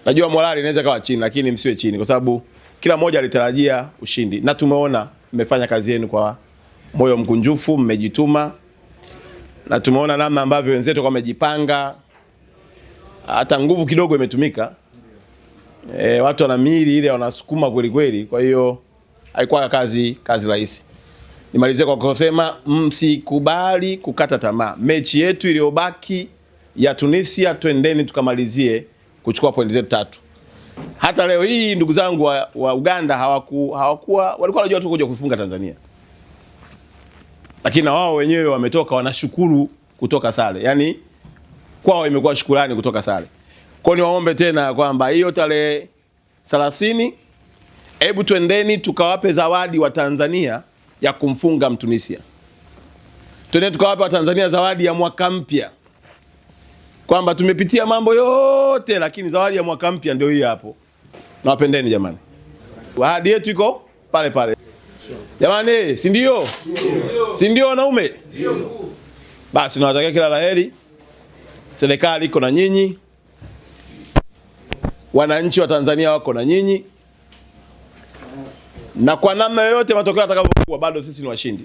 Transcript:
Najua morali inaweza kawa chini, lakini msiwe chini kwa sababu kila mmoja alitarajia ushindi na tumeona mmefanya kazi yenu kwa moyo mkunjufu, mmejituma na tumeona namna ambavyo wenzetu wamejipanga, hata nguvu kidogo imetumika. Watu wana miili ile wanasukuma kweli kweli, kwa hiyo haikuwa kazi rahisi. Nimalizie kwa kusema msikubali kukata tamaa. Mechi yetu iliyobaki ya Tunisia, twendeni tukamalizie kuchukua pointi zetu 3. Hata leo hii ndugu zangu wa Uganda walikuwa wanajua tu kuja kufunga Tanzania, lakini na wao wenyewe wametoka wanashukuru kutoka sare. Yani kwao imekuwa shukrani kutoka sare. Kwa hiyo niwaombe tena kwamba hiyo tarehe 30 hebu twendeni tukawape zawadi wa Tanzania ya kumfunga Mtunisia. Twendeni tukawape wa Tanzania zawadi ya mwaka mpya, kwamba tumepitia mambo yote lakini zawadi ya mwaka mpya ndio hii hapo. Nawapendeni jamani. Ahadi yetu iko pale pale. Jamani, si ndio? Si ndio wanaume? Ndio. Basi nawatakia kila laheri. Serikali iko na nyinyi. Wananchi wa Tanzania wako na nyinyi. Na kwa namna yoyote matokeo yatakavyokuwa bado sisi ni washindi.